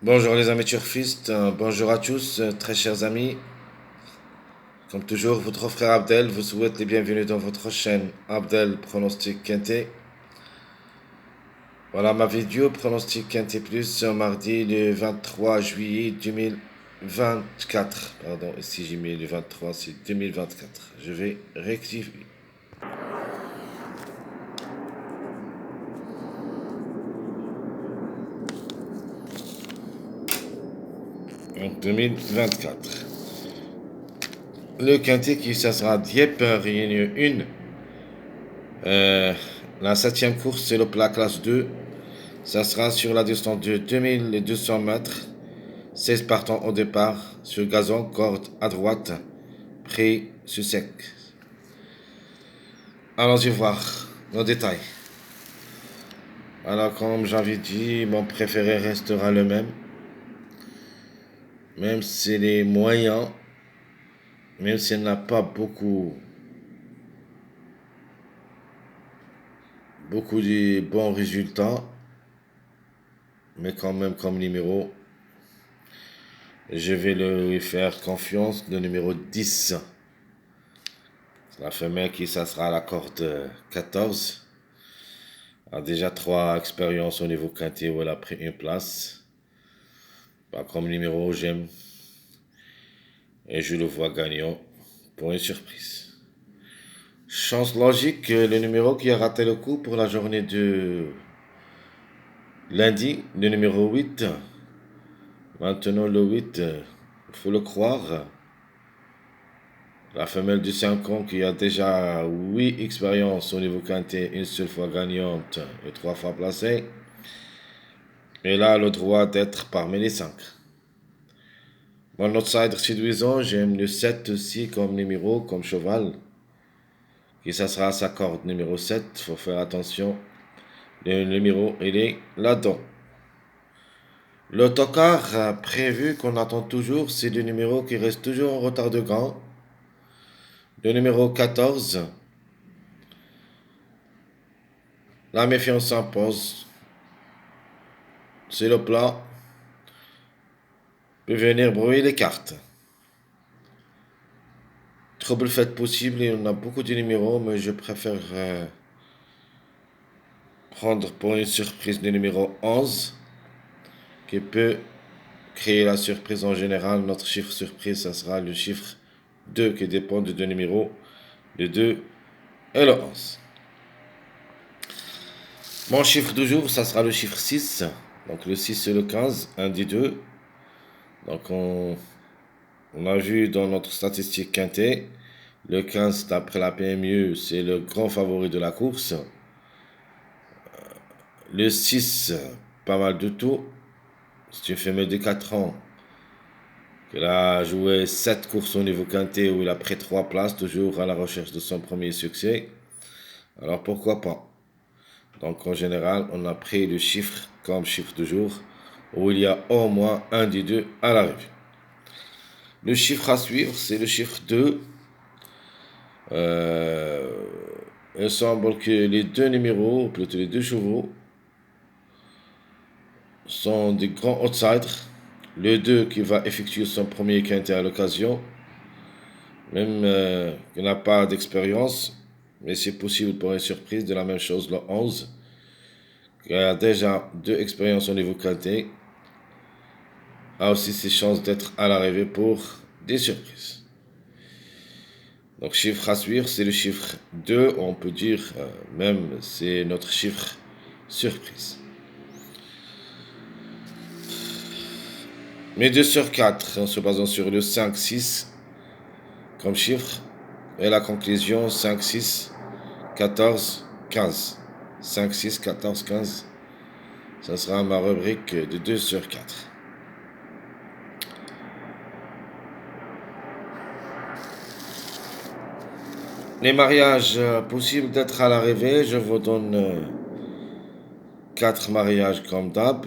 Bonjour les amis turfistes, bonjour à tous, très chers amis. Comme toujours, votre frère Abdel vous souhaite les bienvenus dans votre chaîne Abdel Pronostic Quintet. Voilà ma vidéo Pronostic Quintet Plus mardi le 23 juillet 2024. Pardon, ici j'ai mis le 23, c'est 2024. Je vais rectifier. Donc 2024. Le Quintet qui ça sera Dieppe, Réunion 1. La septième course, c'est le plat classe 2. Ça sera sur la distance de 2200 mètres. 16 partants au départ, sur gazon, corde à droite, près sur sec. Allons-y voir nos détails. Alors, comme j'avais dit, mon préféré restera le même. Même s'il est moyen, même s'il n'a pas beaucoup de bons résultats, mais quand même comme numéro, je vais lui faire confiance. Le numéro 10. La femelle qui ça sera à la corde 14. A déjà 3 expériences au niveau quintet où elle a pris une place. Pas comme numéro, j'aime. Et je le vois gagnant pour une surprise. Chance logique, le numéro qui a raté le coup pour la journée de lundi, le numéro 8. Maintenant le 8, il faut le croire. La femelle du 5 ans qui a déjà 8 expériences au niveau quintet, une seule fois gagnante et 3 fois placée. Elle a le droit d'être parmi les 5. Mon outsider séduisant, j'aime le 7 aussi comme numéro, comme cheval. Et ça sera sa corde numéro 7, faut faire attention. Le numéro, il est là-dedans. L'autocar prévu qu'on attend toujours, c'est le numéro qui reste toujours en retard de grand. Le numéro 14. La méfiance s'impose. C'est le plat. Peut venir brouiller les cartes. Trouble fait possible, et on a beaucoup de numéros, mais je préfère prendre pour une surprise le numéro 11, qui peut créer la surprise en général. Notre chiffre surprise, ça sera le chiffre 2 qui dépend de deux numéros, le 2 et le 11. Mon chiffre du jour, ça sera le chiffre 6. Donc le 6 et le 15, un des deux. Donc on a vu dans notre statistique quintet, le 15 d'après la PMU, c'est le grand favori de la course. Le 6, pas mal de tout. C'est une femelle de 4 ans. Il a joué 7 courses au niveau quintet où il a pris 3 places, toujours à la recherche de son premier succès. Alors pourquoi pas? Donc en général, on a pris le chiffre comme chiffre de jour, où il y a au moins un des deux à l'arrivée. Le chiffre à suivre, c'est le chiffre 2. Il semble que les deux numéros, ou plutôt les deux chevaux, sont des grands outsiders. Le 2 qui va effectuer son premier quintet à l'occasion, même qu'il n'a pas d'expérience, mais c'est possible pour une surprise. De la même chose, le 11, qui a déjà 2 expériences au niveau quintet, a aussi ses chances d'être à l'arrivée pour des surprises. Donc chiffre à suivre, c'est le chiffre 2, on peut dire même c'est notre chiffre surprise. Mais 2 sur 4, en se basant sur le 5, 6 comme chiffre, et la conclusion 5, 6, 14, 15. 5, 6, 14, 15. Ça sera ma rubrique de 2 sur 4. Les mariages possibles d'être à l'arrivée, je vous donne 4 mariages comme d'hab.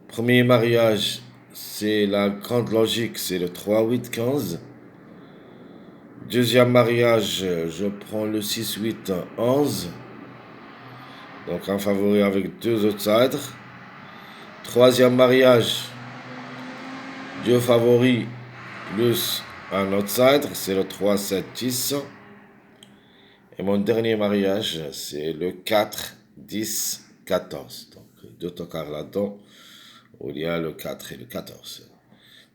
Premier mariage, c'est la grande logique, c'est le 3, 8, 15. Deuxième mariage, je prends le 6, 8, 11. Donc un favori avec 2 outsiders. Troisième mariage, Dieu favori plus un outsider, c'est le 3, 7, 10. Et mon dernier mariage, c'est le 4, 10, 14. Donc, deux tocards là-dedans, où il y a le 4 et le 14.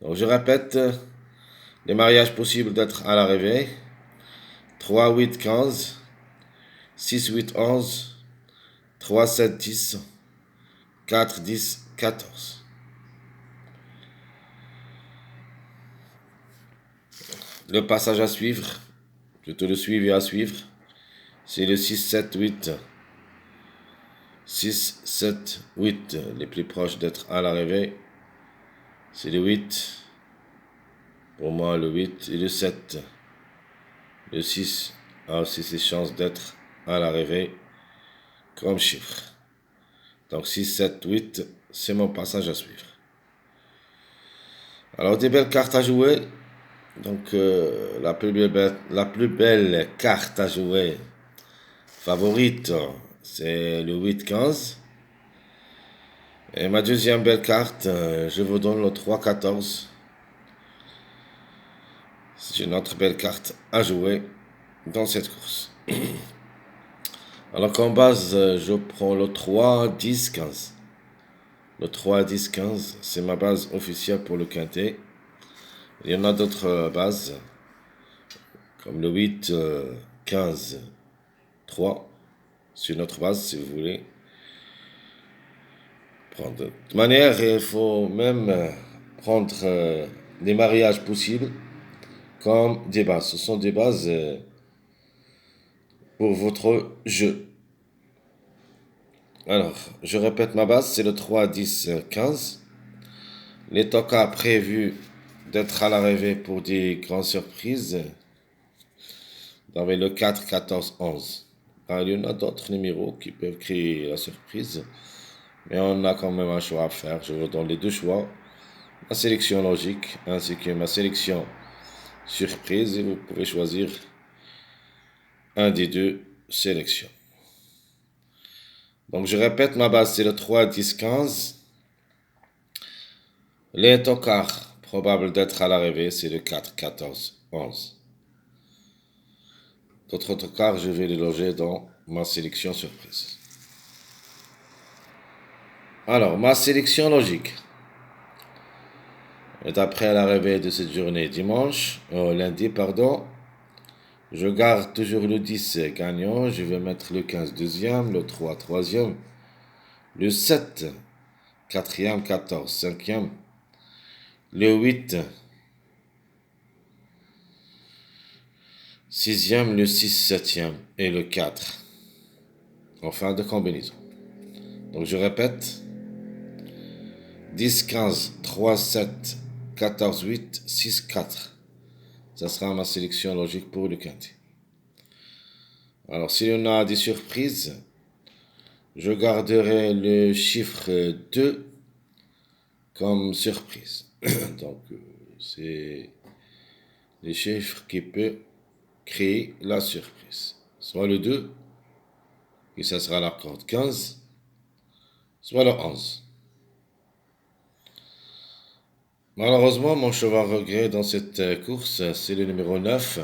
Donc, je répète, les mariages possibles d'être à l'arrivée. 3, 8, 15. 6, 8, 11. 3, 7, 10. 4, 10, 14. Le passage à suivre, plutôt le suivi à suivre, c'est le 6, 7, 8. 6, 7, 8. Les plus proches d'être à l'arrivée, c'est le 8. Pour moi, le 8 et le 7. Le 6 a aussi ses chances d'être à l'arrivée comme chiffre. Donc 6, 7, 8, c'est mon passage à suivre. Alors des belles cartes à jouer. Donc la plus belle carte à jouer favorite, c'est le 8-15. Et ma deuxième belle carte, je vous donne le 3-14. C'est une autre belle carte à jouer dans cette course. Alors qu'en base, je prends le 3-10-15. Le 3-10-15, c'est ma base officielle pour le quintet. Il y en a d'autres bases, comme le 8-15-3. C'est une autre base, si vous voulez prendre. De toute manière, il faut même prendre des mariages possibles comme des bases. Ce sont des bases pour votre jeu. Alors, je répète ma base, c'est le 3, 10, 15. Les tocards prévus d'être à l'arrivée pour des grandes surprises. Vous avez le 4, 14, 11. Alors, il y en a d'autres numéros qui peuvent créer la surprise. Mais on a quand même un choix à faire. Je vous donne les deux choix. Ma sélection logique ainsi que ma sélection surprise. Et vous pouvez choisir un des deux sélections. Donc je répète, ma base c'est le 3, 10, 15. Les tocards probables d'être à l'arrivée, c'est le 4, 14, 11. D'autres tocards, je vais les loger dans ma sélection surprise. Alors, ma sélection logique est après l'arrivée de cette journée lundi, je garde toujours le 10 gagnant, je vais mettre le 15 deuxième, le 3 troisième, le 7 quatrième, 14 cinquième, le 8 sixième, le 6 septième et le 4 en fin de combinaison. Donc je répète, 10, 15, 3, 7, 14, 8, 6, 4. Ça sera ma sélection logique pour le quintet. Alors, si on a des surprises, je garderai le chiffre 2 comme surprise. Donc, c'est les chiffres qui peuvent créer la surprise. Soit le 2, et ça sera la corde 15, soit le 11. Malheureusement, mon cheval regret dans cette course, c'est le numéro 9.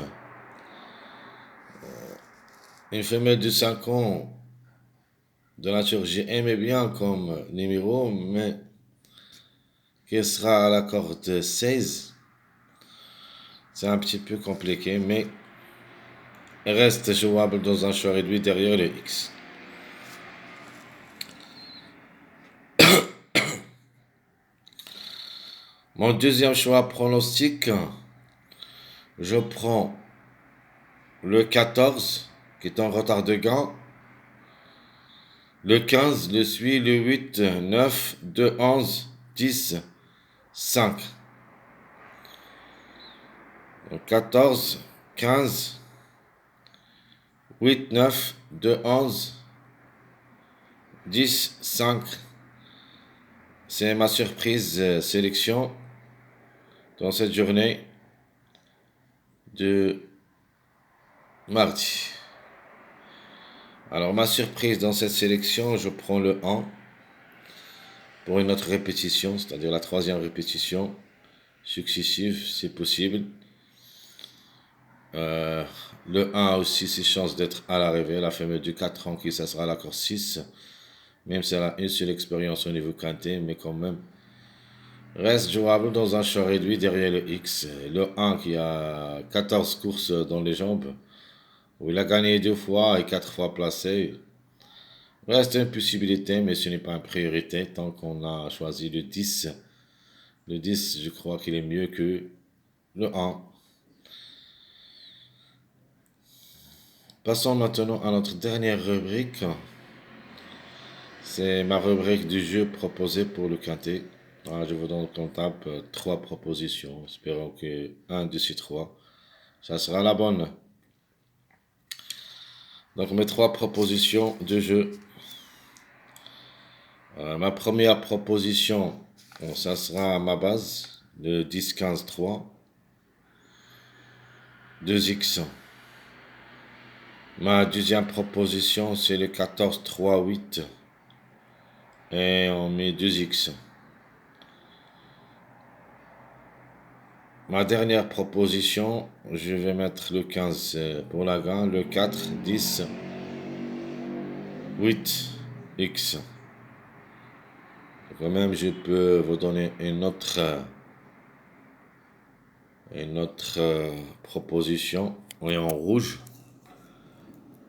Une femelle de 5 ans de nature, j'ai aimé bien comme numéro, mais qui sera à la corde 16. C'est un petit peu compliqué, mais il reste jouable dans un choix réduit derrière le X. Mon deuxième choix pronostic, je prends le 14, qui est en retard de gain. Le 15 le suit, le 8, 9, 2, 11, 10, 5. Donc 14, 15, 8, 9, 2, 11, 10, 5. C'est ma surprise sélection dans cette journée de mardi. Alors ma surprise dans cette sélection, je prends le 1. pour une autre répétition, c'est-à-dire la troisième répétition successive, c'est possible. Le 1 a aussi ses chances d'être à l'arrivée, la femelle du 4 ans qui ça sera l'accord 6, même si elle a une seule expérience au niveau quintet, mais quand même reste jouable dans un champ réduit derrière le X. Le 1 qui a 14 courses dans les jambes, où il a gagné 2 fois et 4 fois placé. Reste une possibilité, mais ce n'est pas une priorité tant qu'on a choisi le 10. Le 10, je crois qu'il est mieux que le 1. Passons maintenant à notre dernière rubrique. C'est ma rubrique du jeu proposé pour le quintet. Je vous donne comme tape 3 propositions. Espérons que un de ces 3, ça sera la bonne. Donc mes 3 propositions de jeu. Ma première proposition, ça sera ma base, le 10-15-3, 2X. Ma deuxième proposition, c'est le 14-3-8. Et on met 2X. Ma dernière proposition, je vais mettre le 15 pour la gagne, le 4, 10, 8, X. Quand même, je peux vous donner une autre proposition. Oui, en rouge.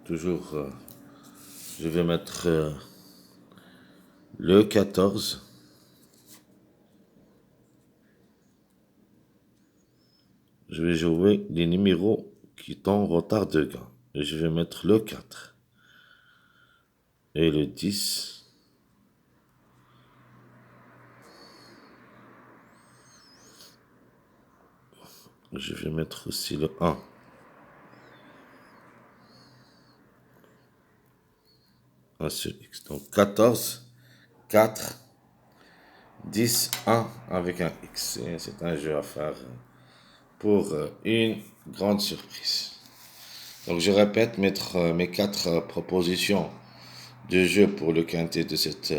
Toujours, je vais mettre le 14. Je vais jouer les numéros qui sont en retard de gain. Et je vais mettre le 4 et le 10. Je vais mettre aussi le 1. Un seul X. Donc 14, 4, 10, 1 avec un X. C'est un jeu à faire pour une grande surprise. Donc je répète mes 4 propositions de jeu pour le quintet de cette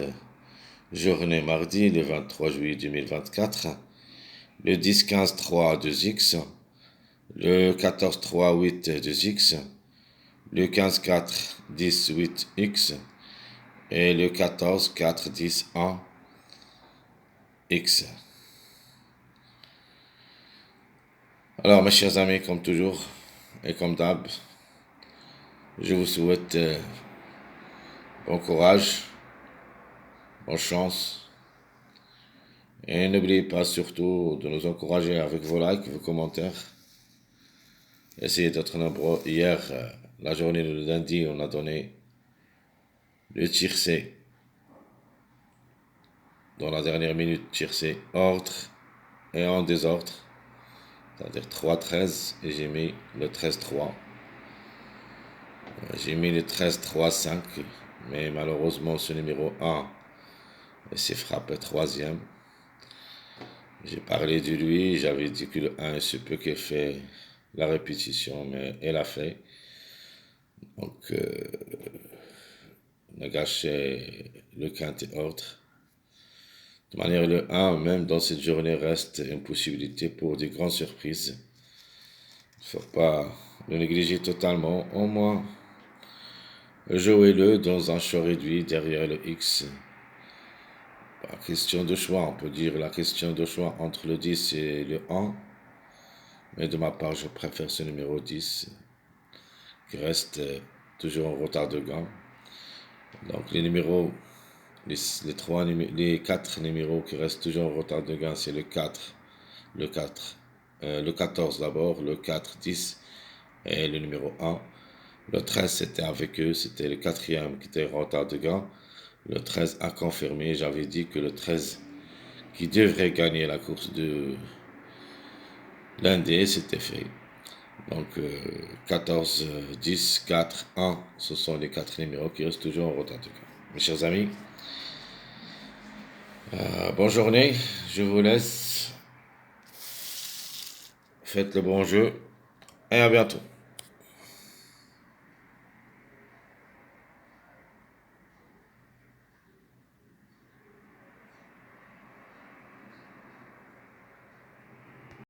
journée mardi, le 23 juillet 2024. Le 10-15-3 2X, le 14-3-8 2X, le 15-4 10-8X et le 14-4-10-1 X. Alors mes chers amis, comme toujours et comme d'hab, je vous souhaite bon courage, bonne chance. Et n'oubliez pas surtout de nous encourager avec vos likes, vos commentaires. Essayez d'être nombreux. Hier, la journée de lundi, on a donné le tiercé. Dans la dernière minute, tiercé ordre et en désordre. C'est-à-dire 3-13 et j'ai mis le 13-3. J'ai mis le 13-3-5, mais malheureusement ce numéro 1 s'est frappé troisième. J'ai parlé de lui, j'avais dit que le 1 se peut qu'il fait la répétition, mais elle a fait. Donc, on a gâché le quintet ordre. De manière, le 1, même dans cette journée, reste une possibilité pour des grandes surprises. Il ne faut pas le négliger totalement. Au moins, jouez-le dans un champ réduit derrière le X. La question de choix, on peut dire la question de choix entre le 10 et le 1. Mais de ma part, je préfère ce numéro 10 qui reste toujours en retard de gain. Donc les numéros, les 4 numéros qui restent toujours en retard de gain, c'est le 4, le 14 d'abord, le 4, 10 et le numéro 1. Le 13 c'était avec eux, c'était le 4e qui était en retard de gain. Le 13 a confirmé, j'avais dit que le 13 qui devrait gagner la course de lundi, c'était fait. Donc 14, 10, 4, 1, ce sont les 4 numéros qui restent toujours en retard de gain. Mes chers amis, bonne journée, je vous laisse. Faites le bon jeu et à bientôt.